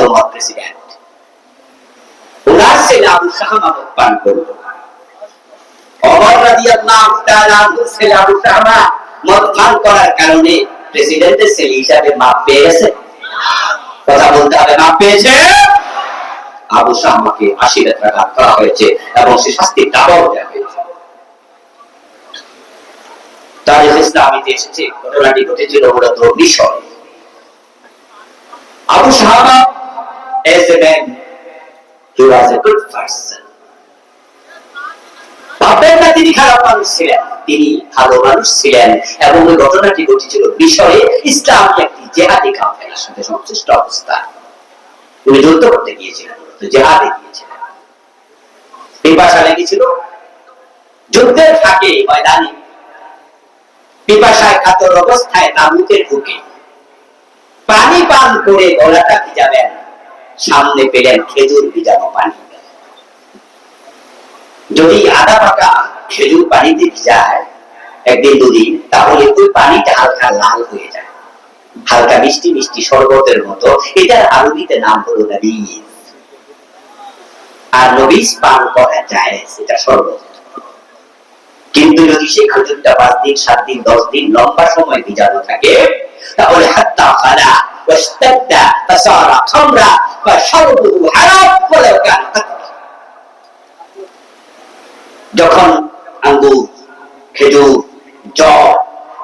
তোমার প্রেসিডেন্ট, ওনার ছেলে আবু শাহামা মদ পান করলো। ওমর রাদিয়াল্লাহু তাআলা আনহু ছেলে আবু শাহামা মদ পান করার কারণে প্রেসিডেন্টের ছেলে হিসাবে মাপ পেয়ে গেছে। কথা বলতে হবে, মাপ পেয়েছে। আবু শাহামাকে ৮০ লাখ টাকা করা হয়েছে এবং সে শাস্তি ডাবল দেওয়া হয়েছে। তারিখ ইসলামীতে এসেছে ঘটনাটি ঘটেছিল মূলত মিশরে। Abu শাহামা as a man, he was a good person. ভাবেন না তিনি খারাপ মানুষ ছিলেন, তিনি ভালো মানুষ ছিলেন। এবং ওই ঘটনাটি ঘটেছিল মিশরে ইসলামী একটি জেহাদি কাফেলার সাথে সংশ্লিষ্ট অবস্থা। তিনি যুদ্ধ করতে গিয়েছিলেন, জেহাদে গিয়েছিলেন। পিপাসা লেগেছিল, যুদ্ধের ফাঁকে ময়দানে পিপাসায় কাতর অবস্থায় তাঁবুতে ঢুকে পানি পান করে গলাটা ভিজাবেন, সামনে পেলেন খেজুর ভিজানো পানি। যদি আধা পাকা খেজুর পানিতে ভিজায় একদিন দুদিন, তাহলে ওই পানিটা হালকা লাল হয়ে যায়, হালকা মিষ্টি মিষ্টি শরবতের মতো। এটার আরবিতে নাম হলো নবীজ। আর নবীজ পান করা যায়, সেটা শরবত। কিন্তু যদি সেই খেজুরটা ৫ দিন ৭ দিন ১০ দিন লম্বা সময় ভিজানো থাকে, তাহলে হাত্তা খালা ওয়াস্তাদা ফাসারা খামরা ফাশরবুহু হারাম ওয়ালাউ কানা কাতরা। যখন আঙ্গুর, খেজুর, জব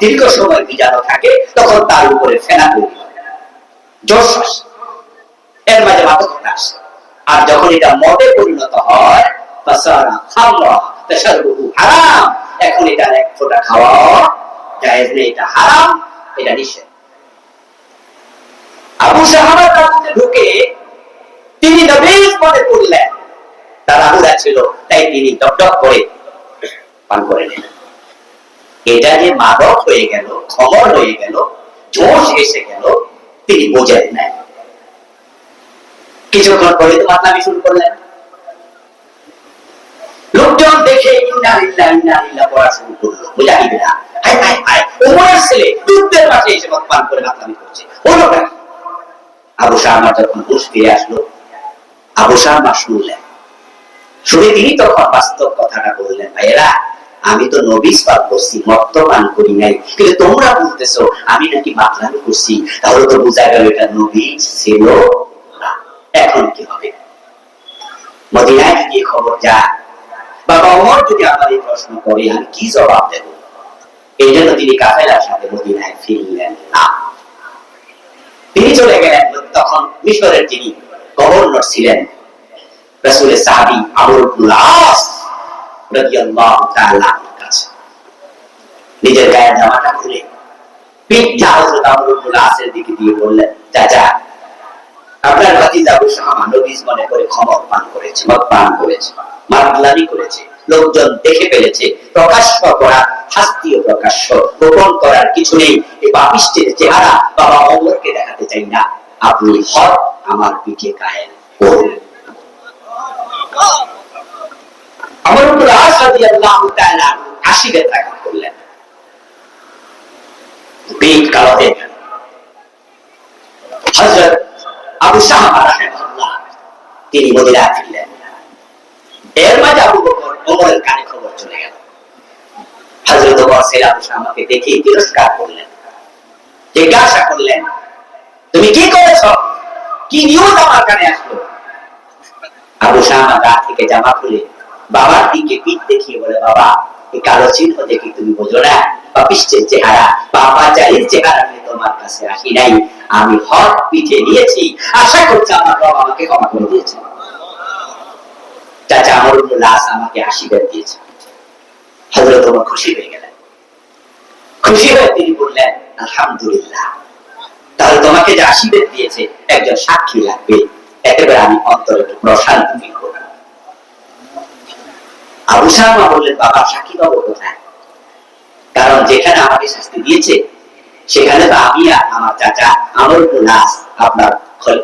দীর্ঘ সময় ভিজানো থাকে, তখন তার উপরে ফেনা তৈরি হয়, জোশ আসে, এর মাঝে মাদকতা আসে। আর যখন এটা মদে পরিণত হয়, ফাসারা খামরা ফাশরবুহু হারাম, এখন এটা এক ফোঁটা খাওয়া জায়েজ নেই, এটা হারাম, এটা নিষেধ। আবু শাহামার কাছে ঢুকে তিনি নবীজ মনে করলেন, তার আহুরা ছিল, তাই তিনি টকটক করে পান করে নিলেন। এটা যে মাদক হয়ে গেল, খমর হয়ে গেল, জোশ এসে গেল, তিনি বোঝেন নাই। কিছুক্ষণ পরে তো মাতলামি শুরু করলেন। লোকজন দেখে ইন্না লিল্লাহি ইন্না ইলাইহি পড়া শুরু করলো। মুজাহিদরা হায় হায় হায়, ওমরের ছেলে যুদ্ধের মাঠে এসে মদ পান করে মাতলামি করছে, হলোটা কি? আবু শাহামা যখন হুঁশ ফিরে আসলো, আবু শাহামা শুনলেন। শুনে তিনি তখন বাস্তব কথাটা বললেন, ভাইয়েরা, আমি তো নবীজ পান করছি, মদ তো পান করি নাই, কিন্তু তোমরা বলতেছো আমি নাকি মাতলামি করছি, তাহলে তো বোঝা গেল এটা নবীজ ছিল না। এখন কি হবে? মদিনায় গিয়ে খবর যায়, বাবা ওমর যদি আমার এই প্রশ্ন করে আমি কি জবাব দেব? এই জন্য তিনি কাফেলার সাথে মদিনায় ফিরলেন না, তিনি চলে গেলেন। তখন মিশরের যিনি গভর্নর ছিলেন, রাসূলের সাহাবী আমর ইবনুল আস রাদিয়াল্লাহু তাআলা কাছে নিজের গায়ের জামাটা খুলে পিঠটা হযরত আমর ইবনুল আসের দিকে দিয়ে বললেন, চাচা, আপনার ভাতিজা আবু শাহামা নবীজ মনে করে খমর পান করেছে, মদ পান করেছে, মাতলামি করেছে, লোকজন দেখে ফেলেছে। প্রকাশ্য করা শাস্তিও প্রকাশ্য, গোপন করার কিছু নেই। এই পাপিষ্টের চেহারা বাবা ওমরকে দেখাতে চাই না, আপনি হক আমার পিঠে কায়েম করুন। আমর ইবনুল আস রাদিয়াল্লাহু তাআলা ৮০ লাখ টাকা করলেন, পিঠ কালো হয়ে গেল। হযরত আবু শাহামা রাহিমাহুল্লাহ তিনি মদিনায় ফিরলেন। এর মাঝে আবু বকর ওমরের কানে খবর চলে গেল। হযরত ওমর ছেলে আবু শাহামাকে দেখে তিরস্কার করলেন, জিজ্ঞাসা করলেন, তুমি কি করেছো? কি নিউজ আমার কানে আসলো? আবু শাহামা গা থেকে জামা খুলে বাবার দিকে পিঠ দেখিয়ে বলে, বাবা, এই কালো চিহ্ন দেখে তুমি বোঝো না পাপিষ্টের চেহারা, পাপাচারীর চেহারা নিয়ে তোমার কাছে আসি নাই, আমি হক পিঠে নিয়েছি, আশা করছি আমার রব আমাকে ক্ষমা করে দিয়েছে। চাচা আমর ইবনুল আস আমাকে আশীর্বাদ দিয়েছে। হযরত ওমর খুশি হয়ে গেলেন। খুশি হয়ে তিনি বললেন, আলহামদুলিল্লাহ, তাহলে তোমাকে যে আশীর্বাদ দিয়েছে একজন সাক্ষী লাগবে, একেবারে আমি অন্তরে একটু প্রশান্তি ফিল করলাম। আবু শাহামা বললেন, বাবা, সাক্ষী পাবো কোথায়? কারণ যেখানে আমাকে শাস্তি দিয়েছে সেখানে তো আমি আর আমার চাচা আমর ইবনুল আস আপনার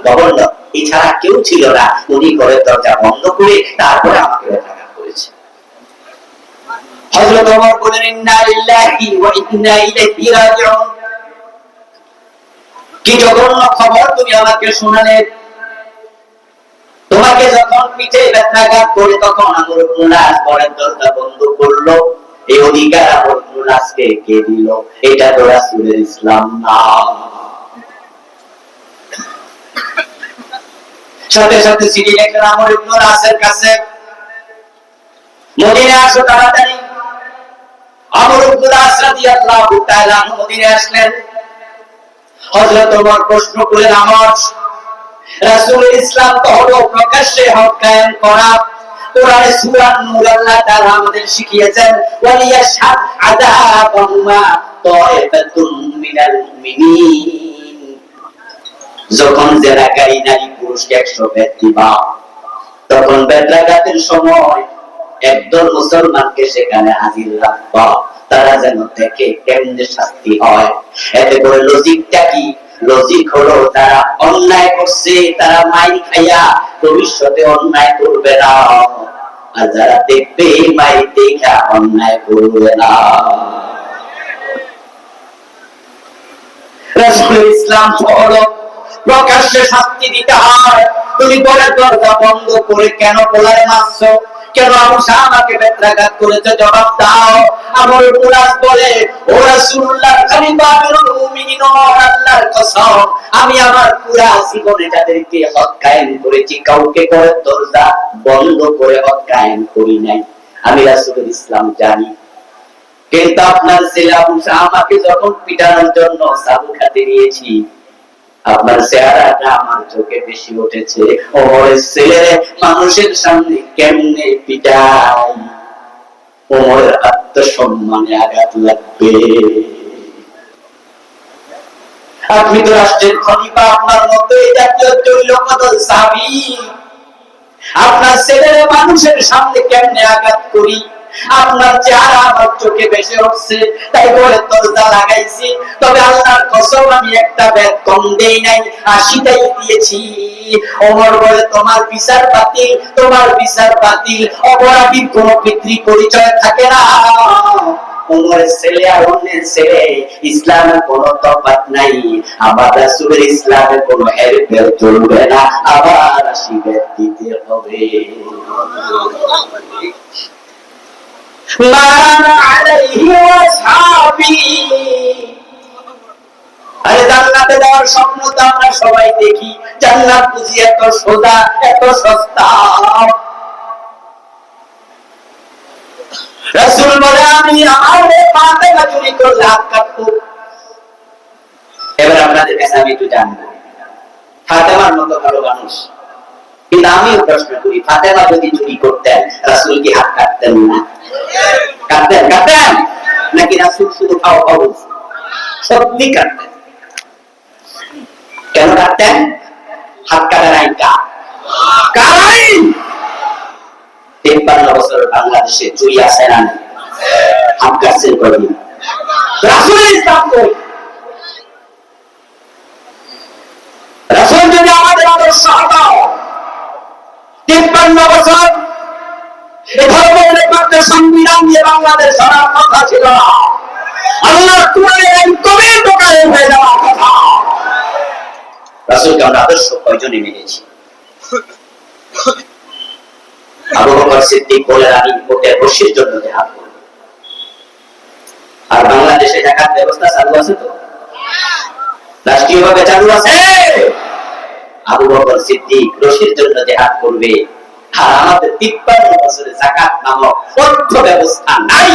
গভর্নর এছাড়া কেউ ছিল না। উনি ঘরের দরজা বন্ধ করে তারপরে আমাকে রক্ষা করেছে। হযরত ওমর বলেন, ইন্না লিল্লাহি ওয়া ইন্না ইলাইহি রাজিউন। কি জঘন্য খবর তুমি আমাকে শোনালে! তোমাকে যখন পিঠে ব্যথাঘাত করে তখন আমর ইবনুল আস ঘরের দরজা বন্ধ করলো, এই অধিকার আমর ইবনুল আসকে কে দিল? এটা তো রাসূলের ইসলাম না। সাথে সাথে চিঠি লিখলেন আমর ইবনুল আসের কাছে, মদিনায় আসো তাড়াতাড়ি। আমর ইবনুল আস রাদিয়াল্লাহু তাআলা মদিনায় আসলেন। হযরত ওমর প্রশ্ন করলেন, আমর, রাসূলের ইসলাম তো হলো প্রকাশ্যে হক কায়েম করা। কোরআনে সূরা নূর আল্লাহ তাআলা আমাদের শিখিয়েছেন, ওয়ালিয়াশহাদ আযাবাহুমা তায়ফাতুম মিনাল মুমিনিন। যখন জেনাকারী নারী পুরুষকে 100 বেত দিবা, তখন বেত্রাঘাতের সময় একদল মুসলমানকে সেখানে হাজির রাখবা, তারা যেন দেখে কেমনে শাস্তি হয়। এতে করে লজিকটা কি? লজিক হলো তারা অন্যায় করছে, তারা মাইর খাইয়া ভবিষ্যতে অন্যায় করবে না, আর যারা দেখবে মাইর দেখা অন্যায় করবে না। রাসূলের ইসলাম হলো প্রকাশ্যে শাস্তি দিতে হয়। তুমি ঘরের দরজা বন্ধ করে কেন পোলারে মারছো? কেন আবু শামাকে বেত্রাঘাত করেছে? জবাব দাও। আমর ইবনুল আস বলে, ও রাসূলুল্লাহ, খলিফা আমিরুল মুমিনিন, আল্লাহর কসম, আমি আমার পুরা জীবনে যাদেরকে হক কায়েম করেছি, কাউকে ঘরের দরজা বন্ধ করে হক কায়েম করি নাই। আমি রাসূলের ইসলাম জানি। কিন্তু আপনার ছেলে আবু শামাকে যখন পিটানোর জন্য চাবুক হাতে নিয়েছি, আপনার চেহারাটা আমার চোখে বেশি উঠেছে। ওমরের ছেলে মানুষের সামনে কেমনে পিটাই? ওমরের আত্মসম্মানে আঘাত লাগবে। আপনি তো রাষ্ট্রের খলিফা, আপনার মতো এই জাতীয় জৈলকদল সাহাবী, আপনার ছেলের মানুষের সামনে কেমনে আঘাত করি? আপনার চেহারা আমার চোখে ভেসে উঠছে, তাই বলে দরজা লাগাইছি। তবে আল্লাহর কসম, আমি একটা বেত কম দেই নাই, 80টাই দিয়েছি। ওমর বলে, তোমার বিচার বাতিল, তোমার বিচার বাতিল। অপরাধীর কোনো পিতৃ পরিচয় থাকে না। ওমরের ছেলে আর অন্যের ছেলে, ইসলামের কোনো তফাৎ নাই। আবার রাসূলের ইসলামে কোনো হেরফের চলবে না, আবার 80 বেত দিতে হবে। আরে জান্নাতে যাওয়ার স্বপ্ন তো আমরা সবাই দেখি, জান্নাত বুঝি এত সোজা, এত সস্তা? রাসূল বলে, আমি আমার ফাতেমা চুরি করলে হাত কাটবো। এবার আপনাদের কাছে আমি একটু জানবো, ফাতেমার মতো ভালো মানুষ, কিন্তু আমিও প্রশ্ন করি, ফাতেমা যদি চুরি করতেন, রাসূল কি হাত কাটতেন না? কাটতেন? কাটতেন নাকি রাসূল শুধু খাও খাও বলছে? সত্যি কাটতেন। কেন কাটতেন? হাত কাটার আইন কার আইন? 53 বছর বাংলাদেশে চুরি আছে না? হাত কাটছেন কয়দিন? রাসূলের ইসলাম কই? রাসূল যদি আমাদের আদর্শ হতো, 53 বছর এই ধর্মনিরপেক্ষ সংবিধান দিয়ে বাংলাদেশ সরার কথা ছিল না। আল্লাহর কোরআনে আইন কবে ঢোকায় হয়ে যাওয়ার কথা। রাসূলকে আমরা আদর্শ কয়জনে মেনেছি? আবু বকর সিদ্দিক বলেন, আমি ভোটের বর্ষের জন্য জিহাদ করব। আর বাংলাদেশে জাকাত ব্যবস্থা চালু আছে তো? রাষ্ট্রীয়ভাবে চালু আছে। আবু বকর সিদ্দিক রশির জন্য জিহাদ করবে, আর আমাদের 53 বছরে যাকাত নামক অর্থ ব্যবস্থা নাই,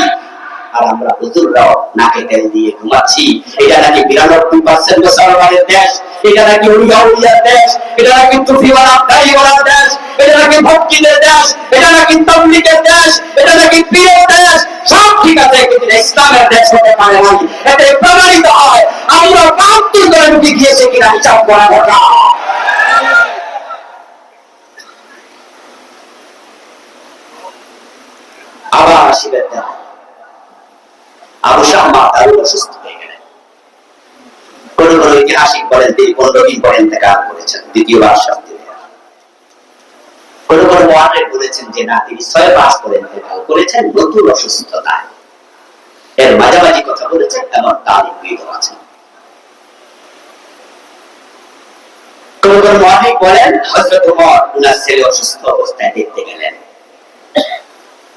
আর আমরা হুজুররাও নাকে তেল দিয়ে ঘুমাচ্ছি। এটা নাকি 92% মুসলমানের দেশ, এটা নাকি উলিয়ার দেশ, এটা নাকি টুপিওয়ালা দাড়িওয়ালার দেশ, এটা নাকি ভক্তিদের দেশ, এটা নাকি তাবলীগের দেশ, এটা নাকি পীরের দেশ। সব ঠিক আছে, কিন্তু ইসলামের দেশ হতে পারে না। এতে প্রমাণিত হয় আমরা 72 জনের মুখে গিয়েছে কিনা হিসাব করা দরকার। আবার আসিবেন না, আবু শামা দারুণ অসুস্থ হয়ে গেলেন। কোন কোন ঐতিহাসিক বলেন তিনি 15 দিন পরে ইন্তেকাল করেছেন, দ্বিতীয়বার শাস্তি দেওয়া। কোন কোন মুহাদ্দিস বলেছেন যে না, তিনি 6 মাস পরে ইন্তেকাল করেছেন নতুন অসুস্থতায়। এর মাঝামাঝি কথা বলেছেন এমন তারিখ আছে। কোন কোন মহাদিক বলেন হযরত ওমর উনার ছেলে অসুস্থ অবস্থায় দেখতে গেলেন।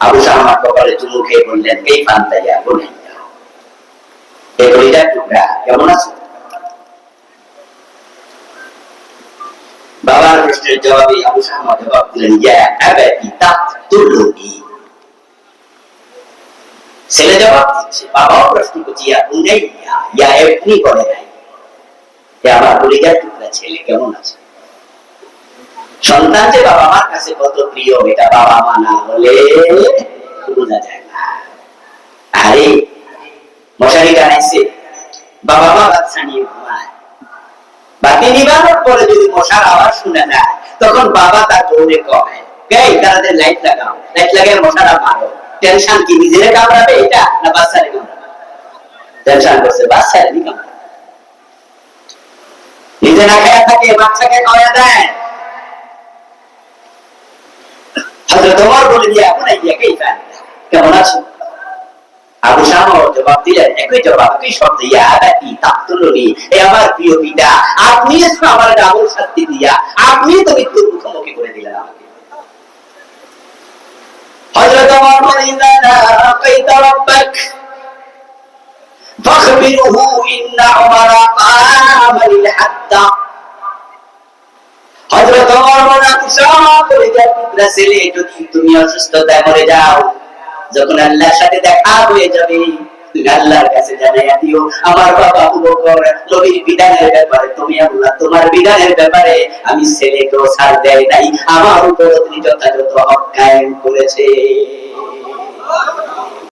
আবু শামা কপালে চুমু খেয়ে বললেন, এই ফান্তাইয়া বুনাইয়া, এই কলিজার টুকরা কেমন আছো? বাবার প্রশ্নের জবাবে আবু শামা জবাব দিলেন, ইয়া আবাতি তাকতুলুনি। ছেলে জবাব দিচ্ছে, বাবাও প্রশ্ন করছে, ইয়া বুনাইয়া, ইয়া ইবনি বলে নাই, আমার কলিজার টুকরা ছেলে কেমন আছে? সন্তান যে বাবা মার কাছে কত প্রিয় এটা বাবা মা না হলে বোঝা যায় না। আরে মশারি টানাইছে, বাবা মা বাচ্চা নিয়ে ঘুমায়, বাতি নিবানোর পরে যদি মশার আওয়াজ শুনে যায় তখন বাবা তার বউরে কয়, এই তাদের লাইট লাগাও, লাইট লাগিয়ে মশারা মারো। টেনশন কি নিজেরে কামড়াবে এটা না বাচ্চারে কামড়াবে? টেনশন করছে বাচ্চারে কামড়াবে, নিজে না খেয়ে থাকে বাচ্চাকে খাওয়া দেয়। হযরত ওমর বলে দিয়া বুনাইয়া কাইফা, কেমন আছো? আবু শামা জবাব দিলেন একই জবাব, একই শব্দ, ইয়া আবাতি তাকতুলুনি, এ আমার প্রিয় পিতা, আপনি এসে আমার ডাবল শাস্তি দিয়া আপনি তো মৃত্যুর মুখোমুখি করে দিলেন আমাকে। হযরত ওমর বলেন, ইন্না লাকাইতা রাব্বাক ফাখবিরহু ইন্না উমারা কামা লিল হাদ্দা। হযরত ওমর বলেন, আবু শামা বলে যার টুকরা ছেলে, যদি তুমি অসুস্থতায় মরে যাও, যখন আল্লাহর সাথে দেখা হয়ে যাবে তুমি আল্লাহর কাছে জানাইয়া দিও, আমার বাবা আবু বকর নবীর বিধানের ব্যাপারে তুমি আল্লাহ তোমার বিধানের ব্যাপারে আমি ছেলেকেও ছাড় দেয় নাই, আমার উপর তিনি যথাযথ হক কায়েম করেছে।